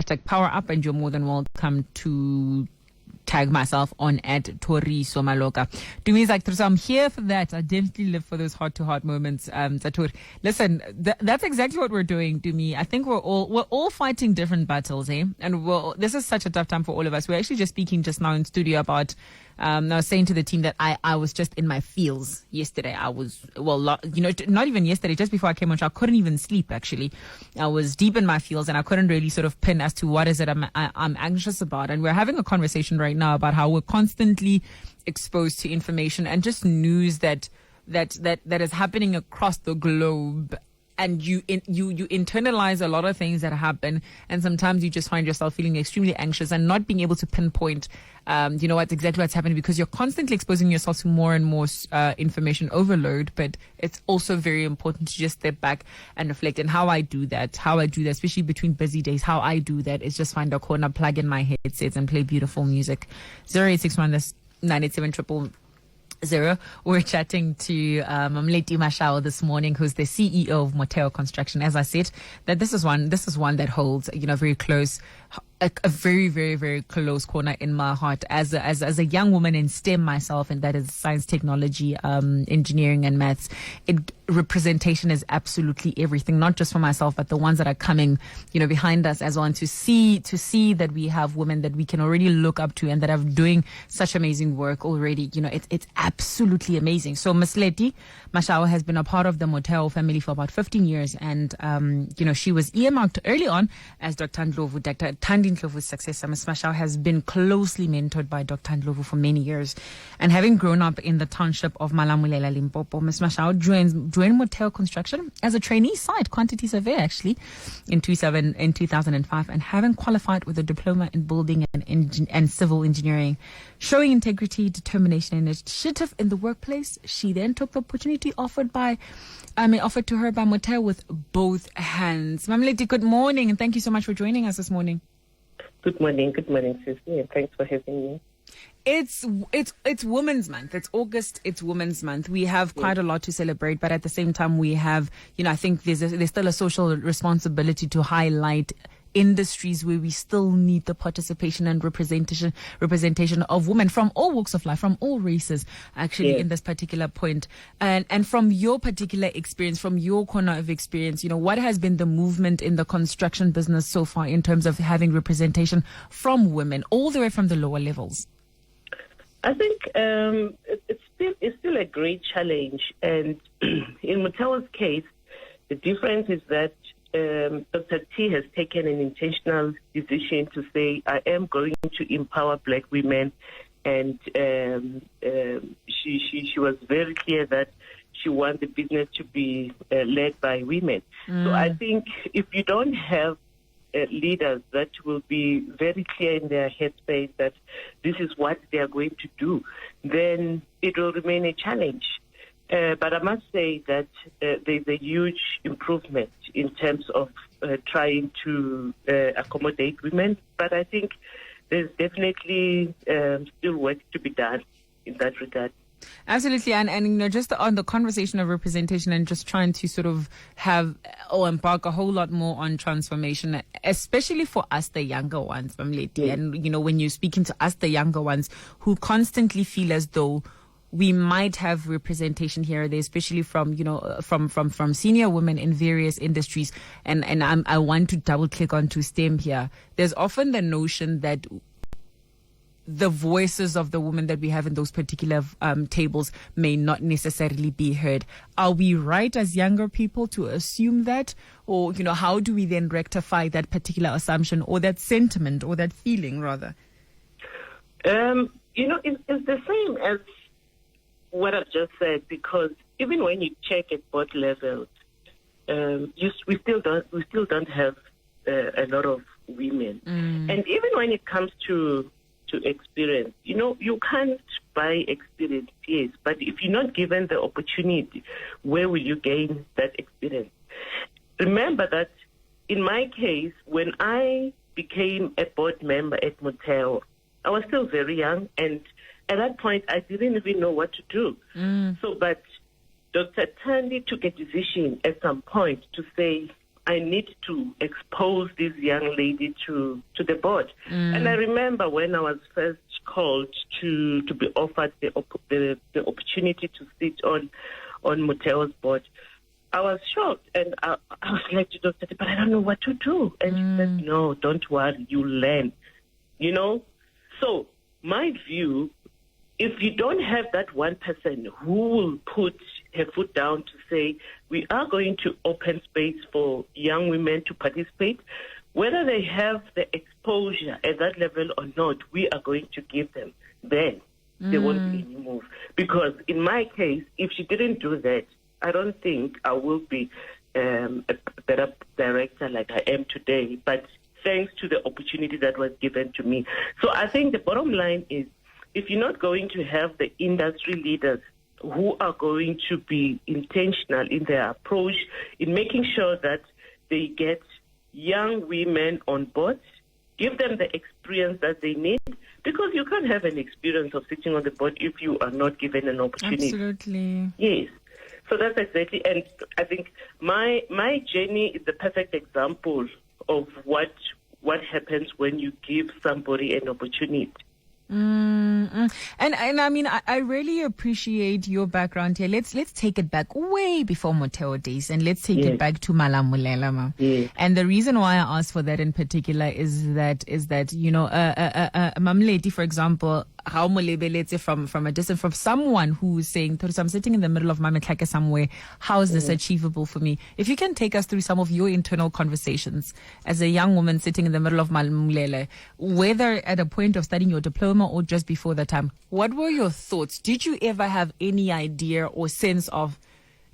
hashtag power up, and you're more than welcome to tag myself on at Toriso Maloka. To me, it's like, so I'm here for that. I definitely live for those heart-to-heart moments. Listen, that's exactly what we're doing. To me, I think we're all fighting different battles, eh? And this is such a tough time for all of us. We're actually just speaking just now in studio about. I was saying to the team that I was just in my feels yesterday. I was, not even yesterday, just before I came on show, I couldn't even sleep, actually. I was deep in my feels and I couldn't really sort of pin as to what is it I'm anxious about. And we're having a conversation right now about how we're constantly exposed to information and just news that is happening across the globe. And you internalize a lot of things that happen, and sometimes you just find yourself feeling extremely anxious and not being able to pinpoint, what's happening, because you're constantly exposing yourself to more and more information overload. But it's also very important to just step back and reflect. And how I do that, especially between busy days, how I do that is just find a corner, plug in my headsets, and play beautiful music. 0861 987 0. We're chatting to Lettie Mashau this morning, who's the CEO of Motheo Construction. As I said, that this is one that holds, very close, a very, very, very close corner in my heart as a young woman in STEM myself, and that is science, technology, engineering, and maths. Representation is absolutely everything, not just for myself, but the ones that are coming, behind us as well. And to see that we have women that we can already look up to and that are doing such amazing work already, it's absolutely amazing. So Miss Lettie Mashau has been a part of the Motheo family for about 15 years, and she was earmarked early on as Dr. Thandi Ndlovu's successor. Ms. Mashau has been closely mentored by Dr. Ndlovu for many years, and having grown up in the township of Malamulela, Limpopo, Ms. Mashau joined Motheo Construction as a trainee site quantity surveyor, actually, in 2005, and having qualified with a diploma in building and civil engineering. Showing integrity, determination, and initiative in the workplace, she then took the opportunity offered to her by Motheo with both hands. Mam Lettie, good morning, and thank you so much for joining us this morning. Good morning, Sissy, and thanks for having me. It's Women's Month. It's August. It's Women's Month. We have quite a lot to celebrate, but at the same time, we have, I think there's still a social responsibility to highlight industries where we still need the participation and representation of women from all walks of life, from all races, actually, in this particular point. And from your particular experience, from your corner of experience, what has been the movement in the construction business so far in terms of having representation from women all the way from the lower levels? I think it's still a great challenge. And in Motheo's case, the difference is that Dr. T has taken an intentional decision to say, I am going to empower Black women. And she was very clear that she wants the business to be led by women. So I think if you don't have leaders that will be very clear in their headspace that this is what they are going to do, then it will remain a challenge. But I must say that there's a huge improvement in terms of trying to accommodate women. But I think there's definitely still work to be done in that regard. Absolutely. And just on the conversation of representation and just trying to sort of embark a whole lot more on transformation, especially for us, the younger ones, Lettie. And, when you're speaking to us, the younger ones who constantly feel as though we might have representation here or there, especially from senior women in various industries. And I want to double click onto STEM here. There's often the notion that the voices of the women that we have in those particular tables may not necessarily be heard. Are we right as younger people to assume that? Or, how do we then rectify that particular assumption or that sentiment or that feeling, rather? It's the same as what I've just said, because even when you check at both levels, we still don't have a lot of women. And even when it comes to experience, you can't buy experience, yes, but if you're not given the opportunity, where will you gain that experience? Remember that in my case, when I became a board member at Motheo, I was still very young, and at that point, I didn't even know what to do. But Dr. Thandi took a decision at some point to say, I need to expose this young lady to the board. And I remember when I was first called to be offered the opportunity to sit on Motheo's board, I was shocked, and I was like to Dr. But I don't know what to do. And she said, no, don't worry, you learn. So my view, if you don't have that one person who will put her foot down to say, we are going to open space for young women to participate, whether they have the exposure at that level or not, we are going to give them. Then there won't be any move. Because in my case, if she didn't do that, I don't think I will be a better director like I am today. But thanks to the opportunity that was given to me. So I think the bottom line is, if you're not going to have the industry leaders who are going to be intentional in their approach, in making sure that they get young women on board, give them the experience that they need, because you can't have an experience of sitting on the board if you are not given an opportunity. Absolutely. Yes. So that's exactly, and I think my journey is the perfect example of what happens when you give somebody an opportunity. And I mean, I really appreciate your background here. Let's take it back way before Motheo days, and let's take it back to Malamulela, ma. And the reason why I asked for that in particular is that Mamleti, for example, how molebeletse from a distance, from someone who's saying, I'm sitting in the middle of Mametlake somewhere, how is this achievable for me? If you can take us through some of your internal conversations as a young woman sitting in the middle of Malamulele, whether at a point of studying your diploma or just before that time, what were your thoughts? Did you ever have any idea or sense of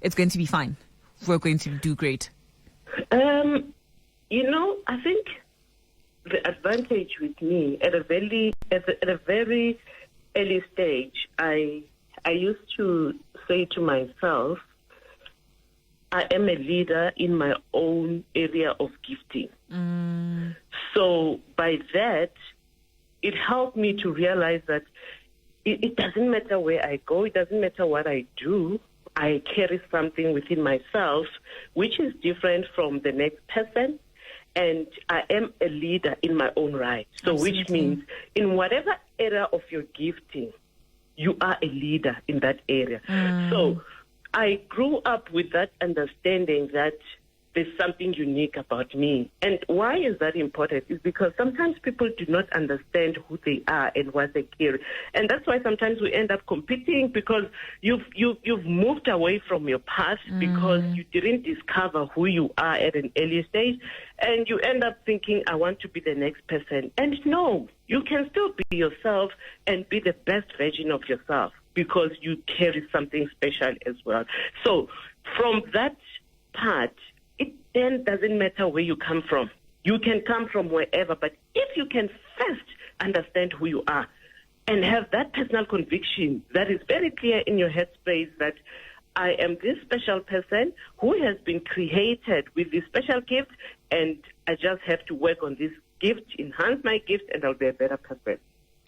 it's going to be fine, we're going to do great? I think the advantage with me at a very early stage, I used to say to myself, I am a leader in my own area of gifting. So by that, it helped me to realize that it doesn't matter where I go, it doesn't matter what I do, I carry something within myself which is different from the next person. And I am a leader in my own right. So which means in whatever area of your gifting, you are a leader in that area. So I grew up with that understanding that there's something unique about me. And why is that important? Is because sometimes people do not understand who they are and what they carry. And that's why sometimes we end up competing, because you've moved away from your past because you didn't discover who you are at an early stage. And you end up thinking, I want to be the next person. And no, you can still be yourself and be the best version of yourself, because you carry something special as well. So from that part, it then doesn't matter where you come from. You can come from wherever, but if you can first understand who you are and have that personal conviction that is very clear in your headspace that I am this special person who has been created with this special gift, and I just have to work on this gift, enhance my gift, and I'll be a better person.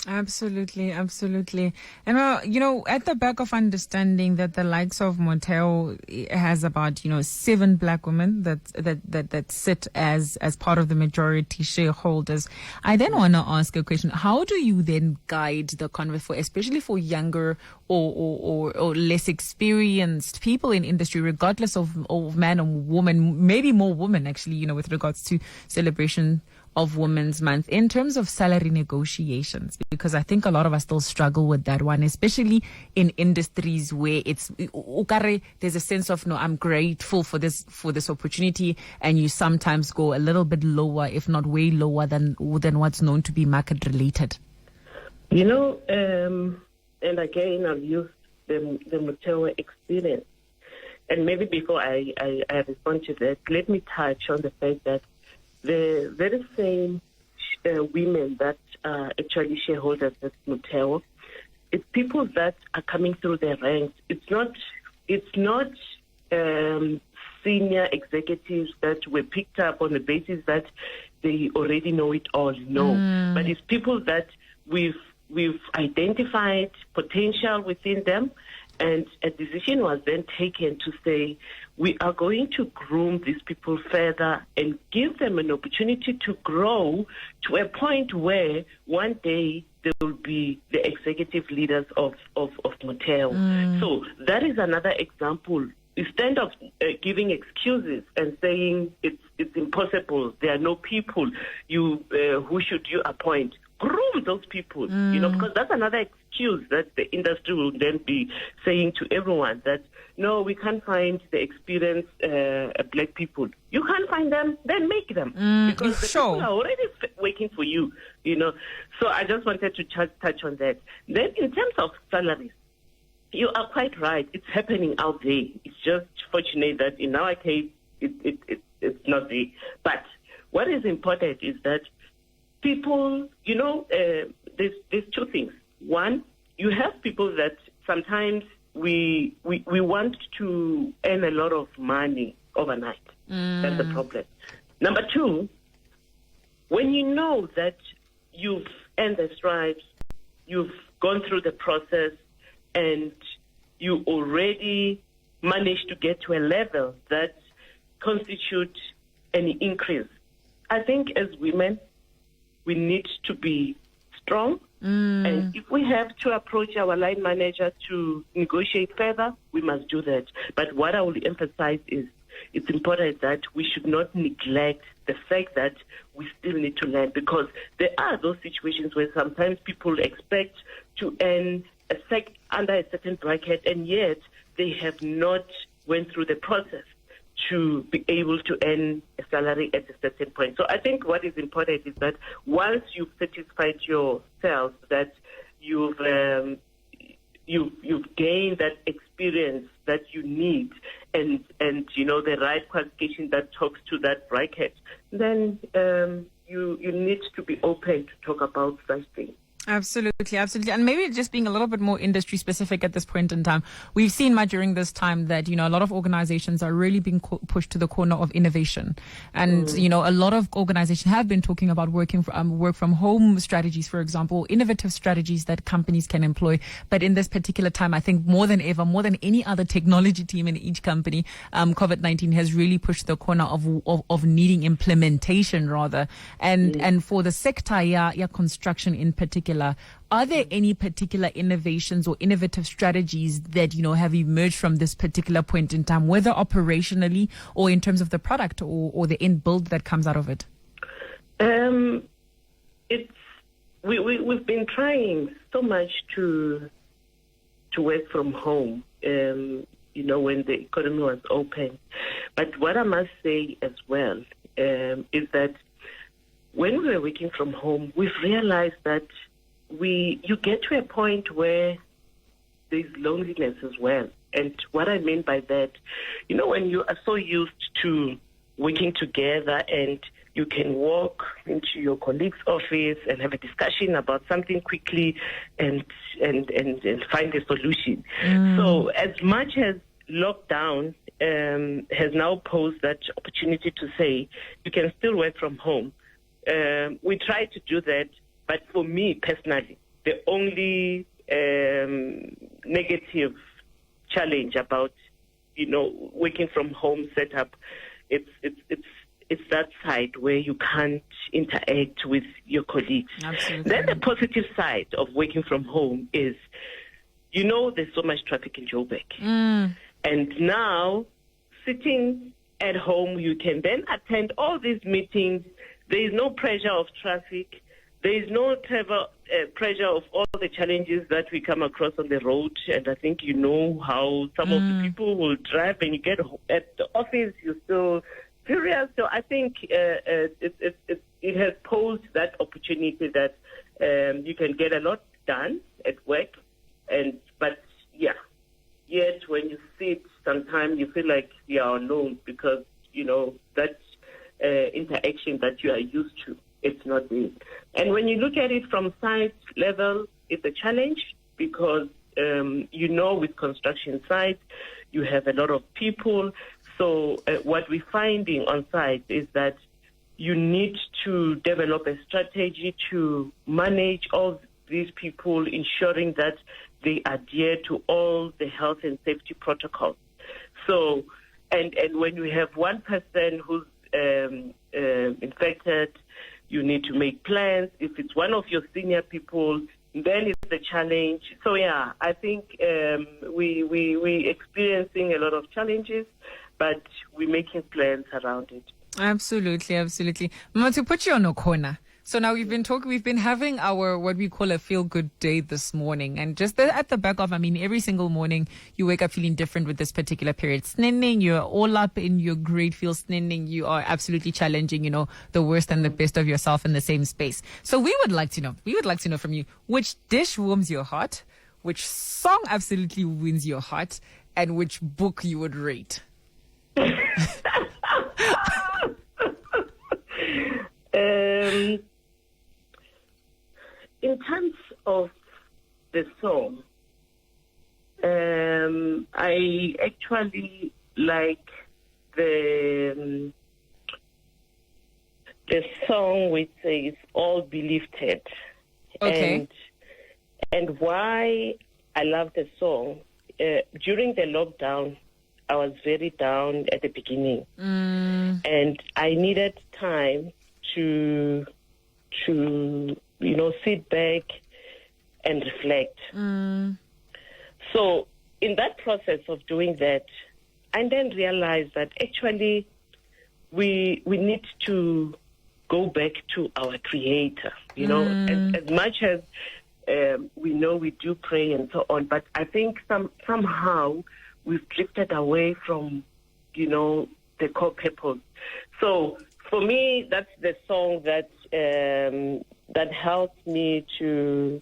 Absolutely. And at the back of understanding that the likes of Motheo has about 7 black women that sit as part of the majority shareholders, I then want to ask a question: how do you then guide the conversation, especially for younger or less experienced people in industry, regardless of man or woman, maybe more women actually, with regards to celebration of Women's Month, in terms of salary negotiations? Because I think a lot of us still struggle with that one, especially in industries where there's a sense of, no, I'm grateful for this opportunity, and you sometimes go a little bit lower, if not way lower than what's known to be market related. And again, I'll use the Motheo experience. And maybe before I respond to that, let me touch on the fact that the very same women that are actually shareholders at Motheo, it's people that are coming through the ranks. It's not senior executives that were picked up on the basis that they already know it all. No, but it's people that we've identified potential within them, And a decision was then taken to say, we are going to groom these people further and give them an opportunity to grow to a point where one day they will be the executive leaders of Motheo. So that is another example. Instead of giving excuses and saying it's impossible, there are no people, who should you appoint? Groom those people, because that's another excuse that the industry will then be saying to everyone that, no, we can't find the experienced black people. You can't find them, then make them. Because the people are already waiting for you, So I just wanted to touch on that. Then in terms of salaries, you are quite right. It's happening out there. It's just fortunate that in our case, it's not there. But what is important is that people, there's two things. One, you have people that sometimes we want to earn a lot of money overnight. That's the problem. Number two, when you know that you've earned the stripes, you've gone through the process, and you already managed to get to a level that constitutes an increase. I think as women, we need to be strong. And if we have to approach our line manager to negotiate further, we must do that. But what I will emphasize is it's important that we should not neglect the fact that we still need to learn, because there are those situations where sometimes people expect to earn under a certain bracket, and yet they have not went through the process to be able to earn a salary at a certain point. So I think what is important is that once you've satisfied yourself that you've gained that experience that you need and the right qualification that talks to that bracket, then you need to be open to talk about such things. Absolutely. And maybe just being a little bit more industry specific at this point in time, we've seen during this time that, a lot of organizations are really being pushed to the corner of innovation. And, a lot of organizations have been talking about work from home strategies, for example, innovative strategies that companies can employ. But in this particular time, I think more than ever, more than any other technology team in each company, COVID-19 has really pushed the corner of needing implementation rather. And for the sector, construction in particular, are there any particular innovations or innovative strategies that, have emerged from this particular point in time, whether operationally or in terms of the product or the end build that comes out of it? We've been trying so much to work from home, when the economy was open. But what I must say as well is that when we were working from home, we've realized that you get to a point where there's loneliness as well. And what I mean by that, when you are so used to working together and you can walk into your colleague's office and have a discussion about something quickly and find a solution. So as much as lockdown has now posed that opportunity to say you can still work from home, we try to do that. But for me personally, the only negative challenge about working from home setup, it's that side where you can't interact with your colleagues. Absolutely. Then the positive side of working from home is, there's so much traffic in Joburg, and now sitting at home, you can then attend all these meetings. There is no pressure of traffic. There is no pressure of all the challenges that we come across on the road. And I think how some of the people will drive and you get at the office, you're still furious. So I think it has posed that opportunity that you can get a lot done at work. But yet when you sit, sometimes you feel like you are alone because, that interaction that you are used to, it's not there. And when you look at it from site level, it's a challenge because, with construction sites, you have a lot of people. So what we're finding on site is that you need to develop a strategy to manage all these people, ensuring that they adhere to all the health and safety protocols. So, and when you have one person who's infected, you need to make plans. If it's one of your senior people, then it's a challenge. So yeah, I think we experiencing a lot of challenges, but we're making plans around it. Absolutely, absolutely. Mama, to put you on a corner. So now we've been having our, what we call a feel-good day this morning. And just at the back of, every single morning you wake up feeling different with this particular period. Snending, you're all up in your great feel. Snending, you are absolutely challenging, the worst and the best of yourself in the same space. So we would like to know from you, which dish warms your heart, which song absolutely wins your heart, and which book you would rate. In terms of the song, I actually like the song which says "All Be Lifted." Okay. And why I love the song, during the lockdown, I was very down at the beginning, and I needed time to sit back and reflect. So in that process of doing that, I then realized that actually we need to go back to our Creator. As much as we know we do pray and so on, but I think somehow we've drifted away from, the core purpose. So for me, that's the song that helps me to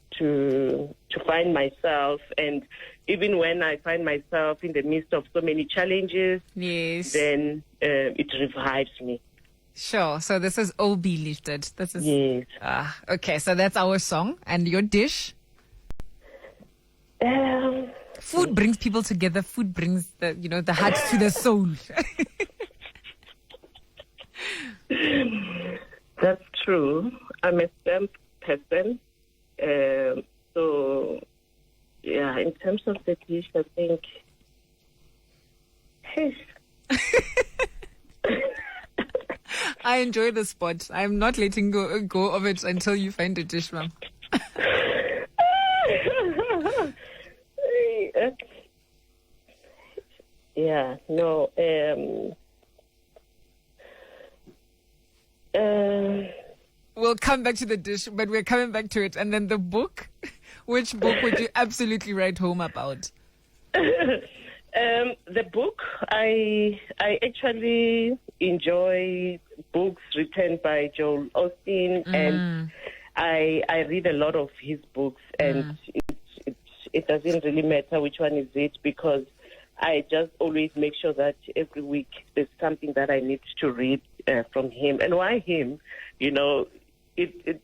find myself. And even when I find myself in the midst of so many challenges, yes, then it revives me. Sure. So this is "All Be Lifted." This is yes. Okay. So that's our song, and your dish. Food brings people together. Food brings the heart to the soul. That's true. I'm a STEM person. So, yeah, in terms of the dish, I think... I enjoy the spot. I'm not letting go of it until you find a dish, ma'am. Yeah, no. We'll come back to the dish, but we're coming back to it. And then the book. Which book would you absolutely write home about? The book, I actually enjoy books written by Joel Osteen, and I read a lot of his books, and it doesn't really matter which one is it, because I just always make sure that every week there's something that I need to read from him. And why him? It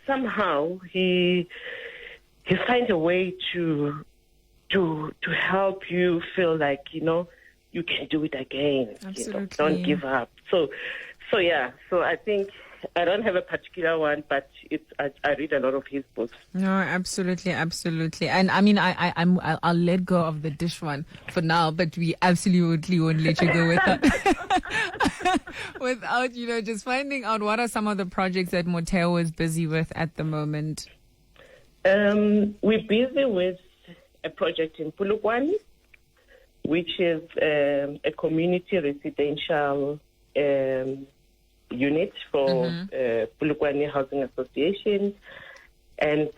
somehow he finds a way to help you feel like you can do it again. Absolutely. Don't give up. So yeah. So I think I don't have a particular one, but I read a lot of his books. No, absolutely. And I'll let go of the dish one for now, but we absolutely won't let you go with that. Without, just finding out what are some of the projects that Motheo is busy with at the moment. We're busy with a project in Polokwane, which is a community residential unit for Polokwane Housing Association, and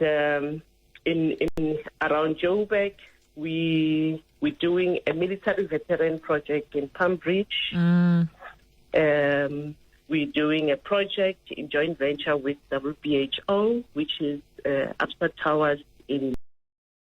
in around Joburg, we're doing a military veteran project in Palm Beach. We're doing a project in joint venture with WHO, which is Upstart Towers in